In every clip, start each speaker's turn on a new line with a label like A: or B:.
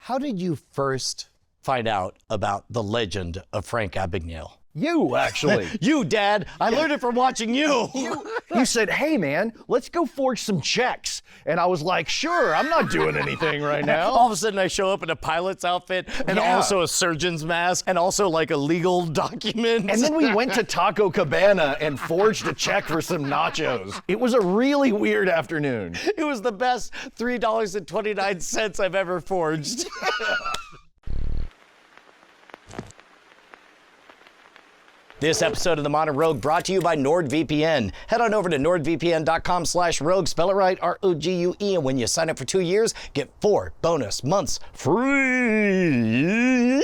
A: How did you first find out about the legend of Frank Abagnale?
B: You, actually.
A: You, Dad. I learned it from watching you.
B: You said, hey, man, let's go forge some checks. And I was like, sure, I'm not doing anything right now.
A: All of a sudden, I show up in a pilot's outfit and also a surgeon's mask and also like a legal document.
B: And then we went to Taco Cabana and forged a check for some nachos. It was a really weird afternoon.
A: It was the best $3.29 I've ever forged. This episode of The Modern Rogue brought to you by NordVPN. Head on over to nordvpn.com/rogue, spell it right, ROGUE, and when you sign up for 2 years, get 4 bonus months free.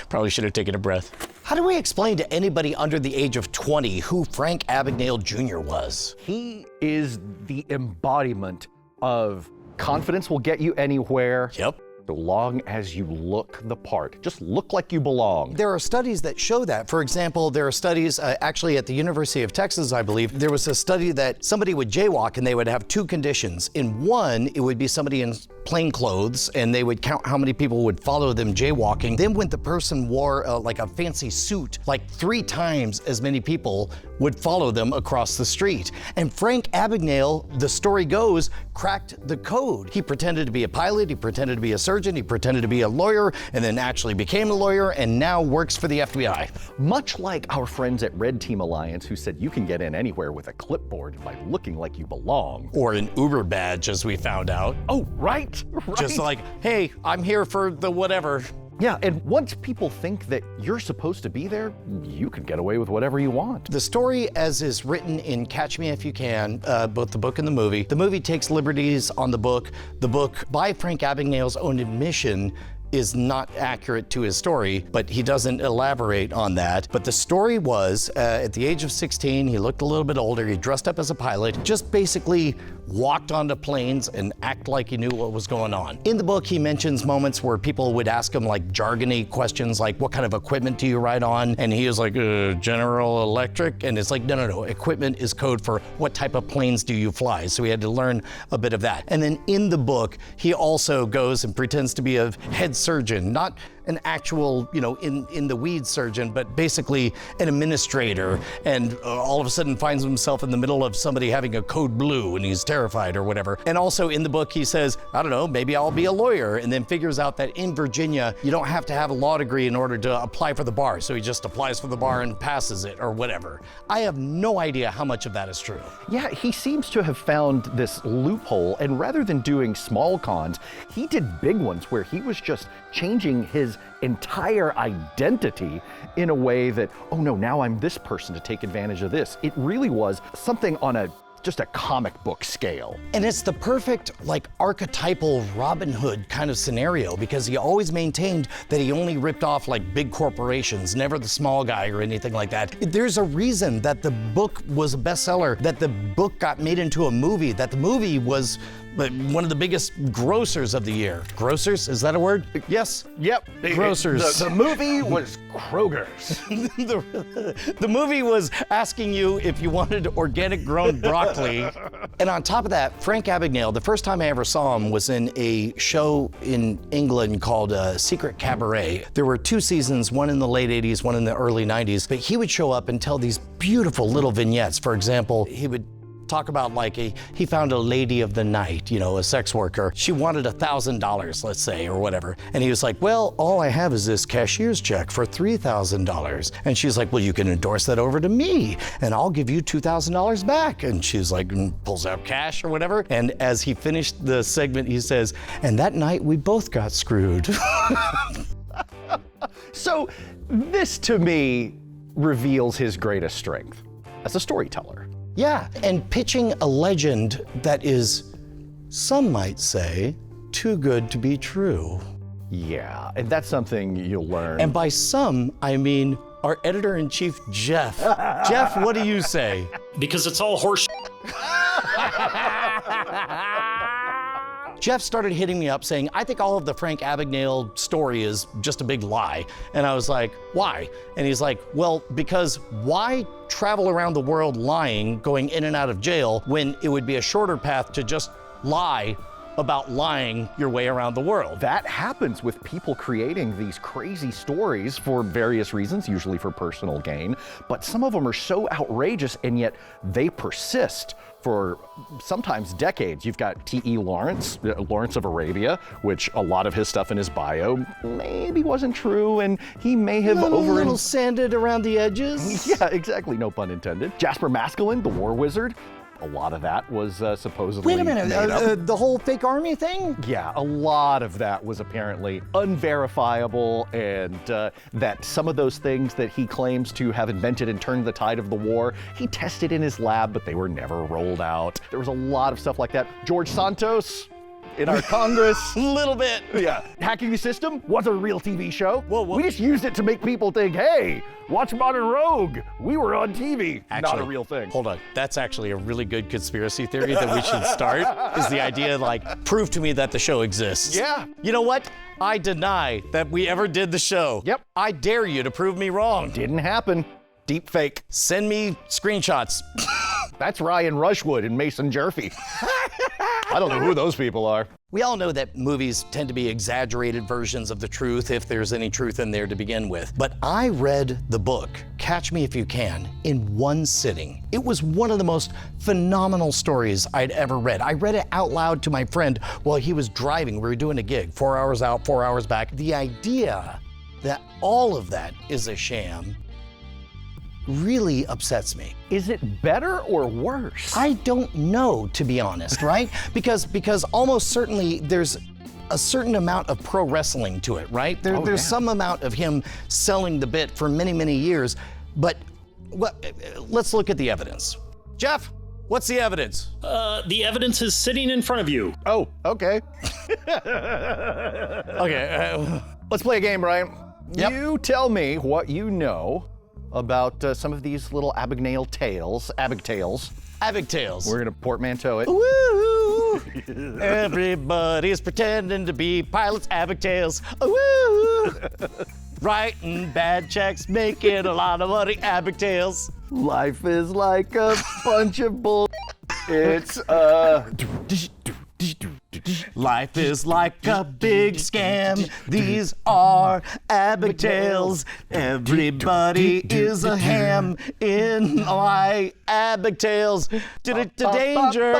A: Probably should have taken a breath. How do we explain to anybody under the age of 20 who Frank Abagnale Jr. was?
B: He is the embodiment of confidence will get you anywhere.
A: Yep.
B: So long as you look the part. Just look like you belong.
A: There are studies that show that. For example, there are studies actually at the University of Texas, I believe. There was a study that somebody would jaywalk and they would have 2 conditions. In one, it would be somebody in plain clothes and they would count how many people would follow them jaywalking. Then when the person wore like a fancy suit, like 3 times as many people would follow them across the street. And Frank Abagnale, the story goes, cracked the code. He pretended to be a pilot, he pretended to be a surgeon, he pretended to be a lawyer, and then actually became a lawyer and now works for the FBI.
B: Much like our friends at Red Team Alliance who said you can get in anywhere with a clipboard by looking like you belong.
A: Or an Uber badge, as we found out.
B: Oh, right.
A: Just like, hey, I'm here for the whatever.
B: Yeah, and once people think that you're supposed to be there, you can get away with whatever you want.
A: The story, as is written in Catch Me If You Can, both the book and the movie takes liberties on the book. The book, by Frank Abagnale's own admission, is not accurate to his story, but he doesn't elaborate on that. But the story was, at the age of 16, he looked a little bit older, he dressed up as a pilot, just basically walked onto planes and act like he knew what was going on. In the book, he mentions moments where people would ask him like jargony questions like, what kind of equipment do you ride on? And he was like, General Electric. And it's like, no, equipment is code for what type of planes do you fly? So he had to learn a bit of that. And then in the book, he also goes and pretends to be a head surgeon, not an actual, in the weeds surgeon, but basically an administrator, and all of a sudden finds himself in the middle of somebody having a code blue and he's terrified or whatever. And also in the book, he says, I don't know, maybe I'll be a lawyer, and then figures out that in Virginia, you don't have to have a law degree in order to apply for the bar. So he just applies for the bar and passes it or whatever. I have no idea how much of that is true.
B: Yeah, he seems to have found this loophole, and rather than doing small cons, he did big ones where he was just changing his entire identity in a way that, oh no, now I'm this person to take advantage of this. It really was something on just a comic book scale.
A: And it's the perfect, like, archetypal Robin Hood kind of scenario, because he always maintained that he only ripped off like big corporations, never the small guy or anything like that. There's a reason that the book was a bestseller, that the book got made into a movie, that the movie was one of the biggest grossers of the year. Grossers, is that a word? Yes?
B: Yep.
A: Grossers.
B: The movie was Kroger's.
A: The movie was asking you if you wanted organic grown broccoli. And on top of that, Frank Abagnale, the first time I ever saw him was in a show in England called Secret Cabaret. There were 2 seasons, one in the late 80s, one in the early 90s, but he would show up and tell these beautiful little vignettes. For example, he would talk about like he found a lady of the night, a sex worker. She wanted $1,000, let's say, or whatever. And he was like, well, all I have is this cashier's check for $3,000. And she's like, well, you can endorse that over to me and I'll give you $2,000 back. And she's like, pulls out cash or whatever. And as he finished the segment, he says, and that night we both got screwed.
B: So this to me reveals his greatest strength as a storyteller.
A: Yeah, and pitching a legend that is, some might say, too good to be true.
B: Yeah, and that's something you'll learn.
A: And by some, I mean our editor-in-chief, Jeff. Jeff, what do you say?
C: Because it's all horse.
A: Jeff started hitting me up saying, I think all of the Frank Abagnale story is just a big lie. And I was like, why? And he's like, well, because why travel around the world lying, going in and out of jail, when it would be a shorter path to just lie about lying your way around the world?
B: That happens with people creating these crazy stories for various reasons, usually for personal gain, but some of them are so outrageous and yet they persist for sometimes decades. You've got T.E. Lawrence, Lawrence of Arabia, which a lot of his stuff in his bio maybe wasn't true, and he may have
A: a little sanded around the edges.
B: Yeah, exactly, no pun intended. Jasper Maskelyne, the war wizard, a lot of that was supposedly
A: Wait a minute,
B: made up.
A: The whole fake army thing?
B: Yeah, a lot of that was apparently unverifiable, and that some of those things that he claims to have invented and turned the tide of the war, he tested in his lab, but they were never rolled out. There was a lot of stuff like that. George Santos in our Congress.
A: A little bit.
B: Yeah. Hacking the System was a real TV show.
A: Whoa.
B: We just used it to make people think, hey, watch Modern Rogue. We were on TV.
A: Actually,
B: not a real thing.
A: Hold on. That's actually a really good conspiracy theory that we should start, is the idea, like, prove to me that the show exists.
B: Yeah.
A: You know what? I deny that we ever did the show.
B: Yep.
A: I dare you to prove me wrong.
B: Didn't happen. Deep fake.
A: Send me screenshots.
B: That's Ryan Rushwood and Mason Jerfy. I don't know who those people are.
A: We all know that movies tend to be exaggerated versions of the truth, if there's any truth in there to begin with. But I read the book, Catch Me If You Can, in one sitting. It was one of the most phenomenal stories I'd ever read. I read it out loud to my friend while he was driving. We were doing a gig, 4 hours out, 4 hours back. The idea that all of that is a sham really upsets me.
B: Is it better or worse?
A: I don't know, to be honest, right? Because almost certainly there's a certain amount of pro wrestling to it, right? There's some amount of him selling the bit for many, many years, but let's look at the evidence. Jeff, what's the evidence?
C: The evidence is sitting in front of you.
B: Oh, okay.
A: Okay.
B: Let's play a game, Brian.
A: Yep.
B: You tell me what you know about some of these little Abagnale tales, Abig
A: Tales.
B: We're gonna portmanteau it.
A: Woo! Everybody's pretending to be pilots, Abig Tales. Woo! Writing bad checks, making a lot of money, Abig Tales.
B: Life is like a bunch of bull. It's
A: Life is like a big scam. These are Abig Tales. Everybody is a ham in my Abig Tales. Danger.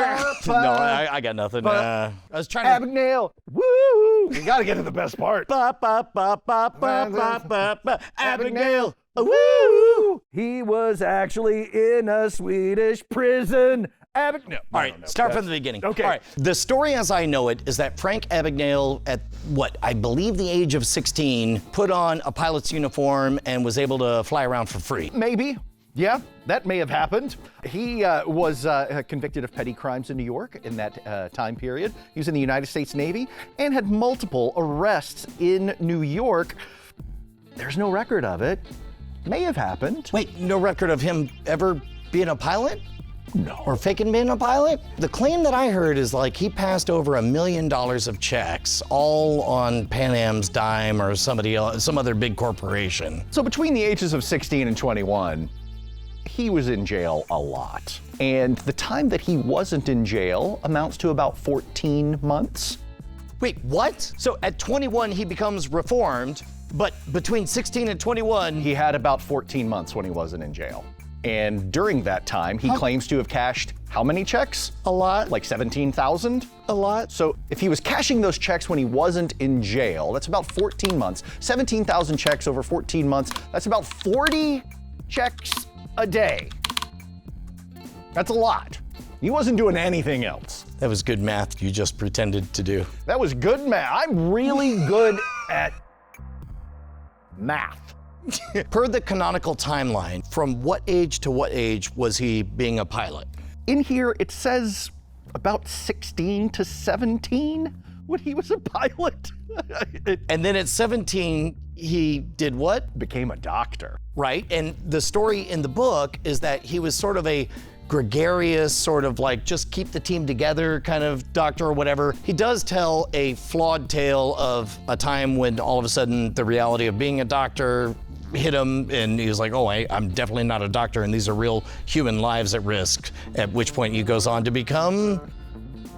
A: No, I got nothing. I was trying to.
B: Abagnale. Woo! You gotta get to the best part.
A: Abagnale.
B: Woo! He was actually in a Swedish prison.
A: All right, start from the beginning.
B: Okay.
A: All right. The story as I know it is that Frank Abagnale, at what, I believe the age of 16, put on a pilot's uniform and was able to fly around for free.
B: Maybe. Yeah, that may have happened. He was convicted of petty crimes in New York in that time period. He was in the United States Navy and had multiple arrests in New York. There's no record of it. May have happened.
A: Wait, no record of him ever being a pilot?
B: No.
A: Or faking being a pilot? The claim that I heard is like he passed over $1 million of checks, all on Pan Am's dime or somebody else, some other big corporation.
B: So between the ages of 16 and 21, he was in jail a lot. And the time that he wasn't in jail amounts to about 14 months.
A: Wait, what? So at 21 he becomes reformed, but between 16 and 21,
B: He had about 14 months when he wasn't in jail. And during that time, he claims to have cashed how many checks?
A: a lot,
B: Like 17,000?
A: a lot.
B: So if he was cashing those checks when he wasn't in jail, that's about 14 months. 17,000 checks over 14 months, that's about 40 checks a day. That's a lot. He wasn't doing anything else.
A: That was good math you just pretended to do.
B: That was good math. I'm really good at math.
A: Per the canonical timeline, from what age to what age was he being a pilot?
B: In here, it says about 16 to 17 when he was a pilot.
A: And then at 17, He did what?
B: Became a doctor.
A: Right, and the story in the book is that he was sort of a gregarious, sort of like just keep the team together kind of doctor or whatever. He does tell a flawed tale of a time when all of a sudden the reality of being a doctor hit him and he was like, oh, I'm definitely not a doctor and these are real human lives at risk, at which point he goes on to become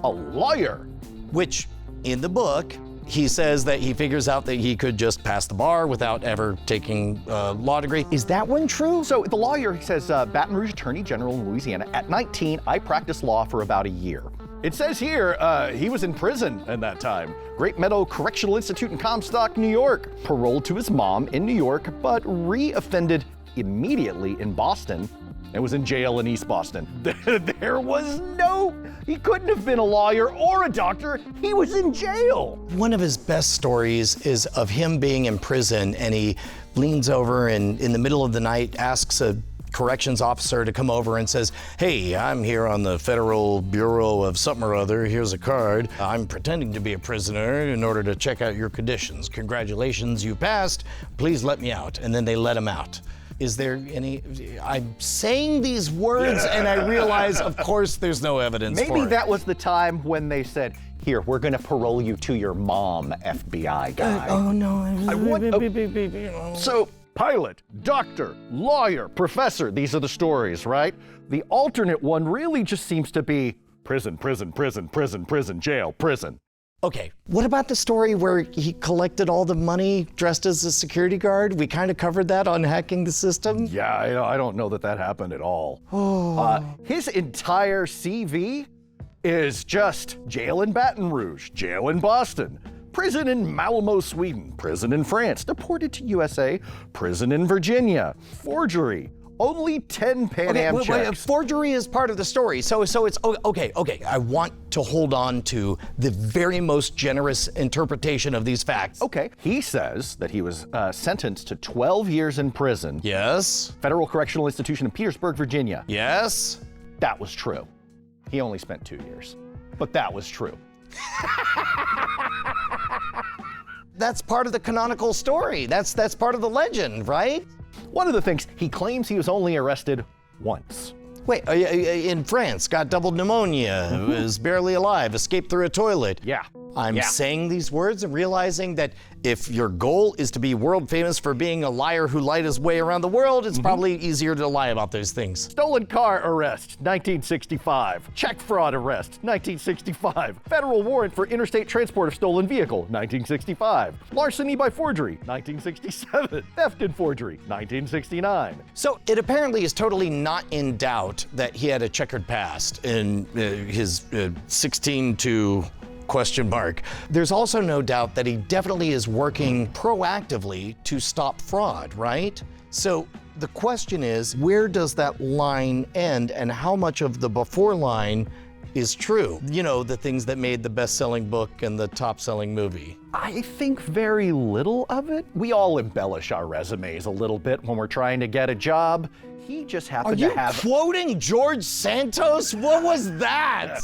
B: a lawyer.
A: Which, in the book, he says that he figures out that he could just pass the bar without ever taking a law degree. Is that one true?
B: So the lawyer, he says, Baton Rouge Attorney General in Louisiana. At 19, I practiced law for about a year. It says here, he was in prison at that time. Great Meadow Correctional Institute in Comstock, New York. Paroled to his mom in New York, but re-offended immediately in Boston and was in jail in East Boston. He couldn't have been a lawyer or a doctor. He was in jail.
A: One of his best stories is of him being in prison and he leans over and in the middle of the night asks a corrections officer to come over and says, hey, I'm here on the Federal Bureau of something or other. Here's a card. I'm pretending to be a prisoner in order to check out your conditions. Congratulations, you passed. Please let me out. And then they let him out. Is there any, I'm saying these words and I realize, of course, there's no evidence for it.
B: Maybe that was the time when they said, here, we're gonna parole you to your mom, FBI guy.
A: Oh no.
B: So, pilot, doctor, lawyer, professor, these are the stories, right? The alternate one really just seems to be prison, prison, prison, prison, prison, jail, prison.
A: Okay, what about the story where he collected all the money dressed as a security guard? We kind of covered that on Hacking the System.
B: Yeah, I don't know that happened at all. His entire CV is just jail in Baton Rouge, jail in Boston, prison in Malmo, Sweden, prison in France, deported to USA, prison in Virginia, forgery, only 10 Pan Am checks.
A: Forgery is part of the story, so it's okay. I want to hold on to the very most generous interpretation of these facts.
B: Okay, he says that he was sentenced to 12 years in prison.
A: Yes.
B: Federal Correctional Institution in Petersburg, Virginia.
A: Yes.
B: That was true. He only spent 2 years, but that was true.
A: That's part of the canonical story. That's part of the legend, right?
B: One of the things, he claims he was only arrested once.
A: Wait, in France, got double pneumonia, was barely alive, escaped through a toilet.
B: Yeah.
A: I'm saying these words and realizing that if your goal is to be world famous for being a liar who lied his way around the world, it's probably easier to lie about those things.
B: Stolen car arrest, 1965. Check fraud arrest, 1965. Federal warrant for interstate transport of stolen vehicle, 1965. Larceny by forgery, 1967. Theft and forgery, 1969.
A: So it apparently is totally not in doubt that he had a checkered past in his 16 to question mark. There's also no doubt that he definitely is working proactively to stop fraud, right? So the question is, where does that line end and how much of the before line is true? You know, the things that made the best-selling book and the top-selling movie.
B: I think very little of it. We all embellish our resumes a little bit when we're trying to get a job. He just happened to have...
A: Are you quoting George Santos? What was that?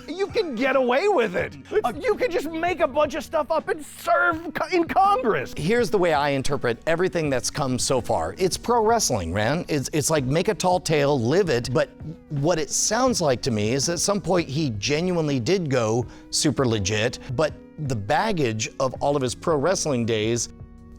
B: You can get away with it. You can just make a bunch of stuff up and serve in Congress.
A: Here's the way I interpret everything that's come so far. It's pro wrestling, man. It's like make a tall tale, live it. But what it sounds like to me is at some point he genuinely did go super legit, but the baggage of all of his pro wrestling days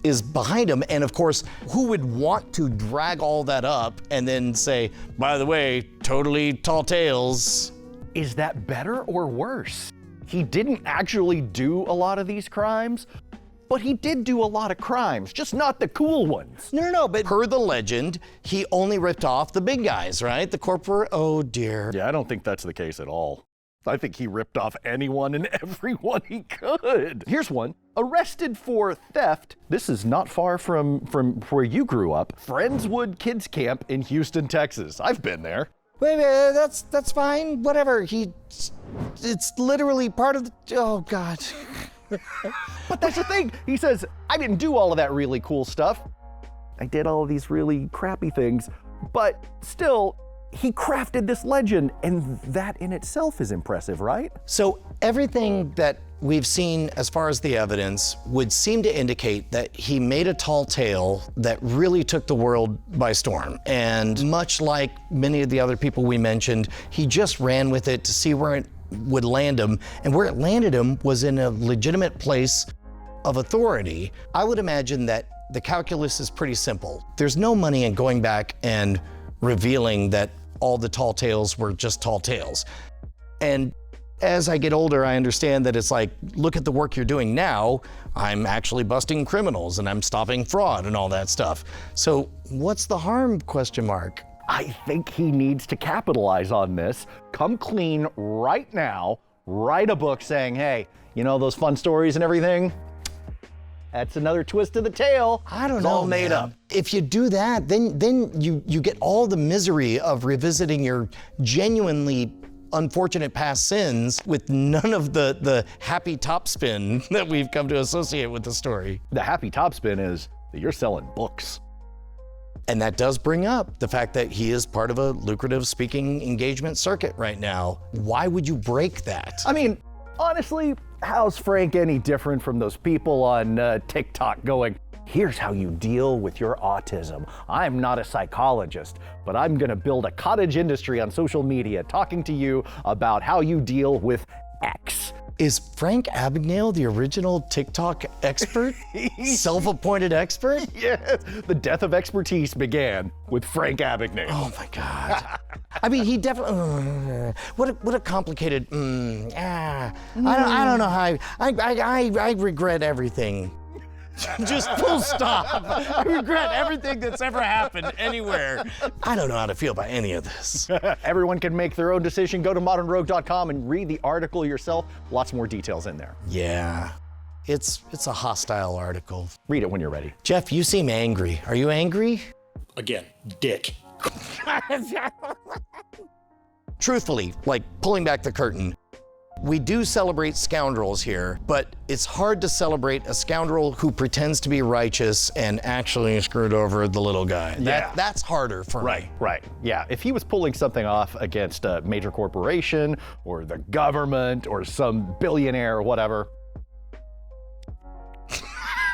A: is behind him. And of course, who would want to drag all that up and then say, by the way, totally tall tales?
B: Is that better or worse? He didn't actually do a lot of these crimes, but he did do a lot of crimes, just not the cool ones.
A: No, but per the legend, he only ripped off the big guys, right? The corporate, oh dear.
B: Yeah, I don't think that's the case at all. I think he ripped off anyone and everyone he could. Here's one. Arrested for theft. This is not far from where you grew up. Friendswood Kids Camp in Houston, Texas. I've been there.
A: Wait, that's fine. Whatever. It's literally part of the. Oh God.
B: But that's the thing. He says, I didn't do all of that really cool stuff. I did all of these really crappy things, but still, he crafted this legend, and that in itself is impressive, right?
A: So everything that we've seen as far as the evidence would seem to indicate that he made a tall tale that really took the world by storm. And much like many of the other people we mentioned, he just ran with it to see where it would land him. And where it landed him was in a legitimate place of authority. I would imagine that the calculus is pretty simple. There's no money in going back and revealing that all the tall tales were just tall tales. And as I get older, I understand that it's like, look at the work you're doing now. I'm actually busting criminals and I'm stopping fraud and all that stuff. So what's the harm, question mark?
B: I think he needs to capitalize on this, come clean right now, write a book saying, hey, you know those fun stories and everything? That's another twist of the tale.
A: I don't
B: It's
A: know,
B: all made
A: man.
B: up.
A: If you do that, then you get all the misery of revisiting your genuinely unfortunate past sins with none of the happy topspin that we've come to associate with the story.
B: The happy topspin is that you're selling books.
A: And that does bring up the fact that he is part of a lucrative speaking engagement circuit right now. Why would you break that?
B: I mean, honestly, how's Frank any different from those people on TikTok going, here's how you deal with your autism. I'm not a psychologist, but I'm gonna build a cottage industry on social media talking to you about how you deal with X.
A: Is Frank Abagnale the original TikTok expert? Self-appointed expert?
B: Yes, the death of expertise began with Frank Abagnale.
A: Oh my God. I mean, he definitely, what a complicated, I don't know how, I regret everything. Just full stop. I regret everything that's ever happened anywhere. I don't know how to feel about any of this.
B: Everyone can make their own decision. Go to modernrogue.com and read the article yourself. Lots more details in there.
A: Yeah, it's a hostile article.
B: Read it when you're ready.
A: Jeff, you seem angry. Are you angry?
C: Again, dick.
A: Truthfully, like pulling back the curtain, we do celebrate scoundrels here, but it's hard to celebrate a scoundrel who pretends to be righteous and actually screwed over the little guy. That's harder for me.
B: Right. Yeah, if he was pulling something off against a major corporation or the government or some billionaire or whatever,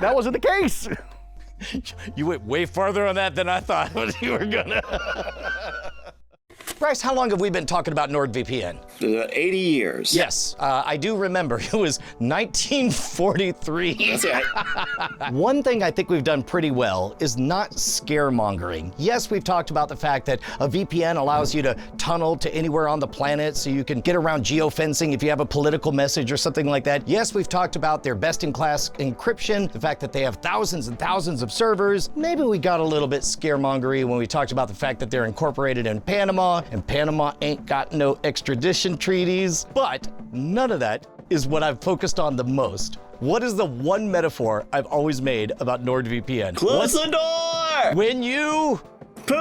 B: that wasn't the case.
A: You went way farther on that than I thought you were gonna. Bryce, how long have we been talking about NordVPN?
D: 80 years.
A: Yes, I do remember. It was 1943.
D: That's right.
A: One thing I think we've done pretty well is not scaremongering. Yes, we've talked about the fact that a VPN allows you to tunnel to anywhere on the planet so you can get around geofencing if you have a political message or something like that. Yes, we've talked about their best-in-class encryption, the fact that they have thousands and thousands of servers. Maybe we got a little bit scaremongery when we talked about the fact that they're incorporated in Panama, and Panama ain't got no extradition treaties. But none of that is what I've focused on the most. What is the one metaphor I've always made about NordVPN?
D: Close the door!
A: When you
D: Poo!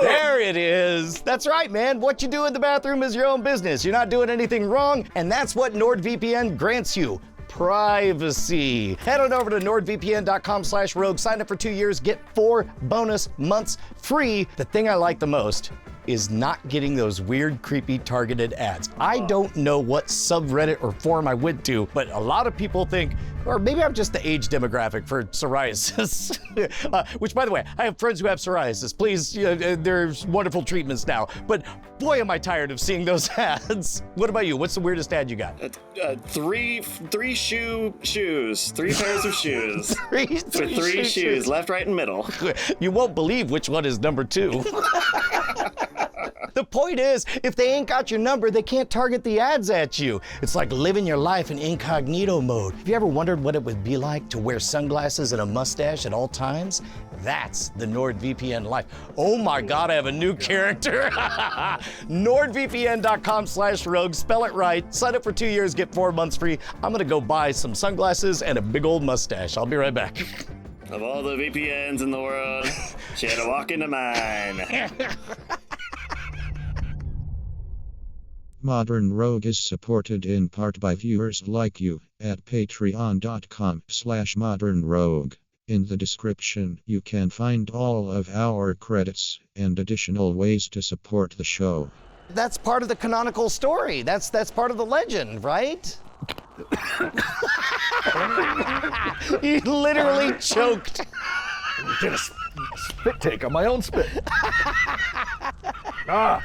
A: There it is. That's right, man. What you do in the bathroom is your own business. You're not doing anything wrong, and that's what NordVPN grants you. Privacy. Head on over to nordvpn.com/rogue. Sign up for 2 years. Get 4 bonus months free. The thing I like the most is not getting those weird, creepy, targeted ads. I don't know what subreddit or forum I went to, but a lot of people think, or maybe I'm just the age demographic for psoriasis. Which, by the way, I have friends who have psoriasis. Please, there's wonderful treatments now. But boy, am I tired of seeing those ads. What about you? What's the weirdest ad you got?
D: Three shoes. 3 pairs of shoes.
A: Three
D: shoes, left, right, and middle.
A: You won't believe which one is number 2. The point is, if they ain't got your number, they can't target the ads at you. It's like living your life in incognito mode. Have you ever wondered what it would be like to wear sunglasses and a mustache at all times? That's the NordVPN life. Oh my God, I have a new character. NordVPN.com/rogue, spell it right. Sign up for 2 years, get 4 months free. I'm gonna go buy some sunglasses and a big old mustache. I'll be right back.
D: Of all the VPNs in the world, she had to walk into mine.
E: Modern Rogue is supported in part by viewers like you at patreon.com/modernrogue. In the description, you can find all of our credits and additional ways to support the show.
A: That's part of the canonical story. That's part of the legend, right? You literally choked.
B: Did a spit take on my own spit. Ah.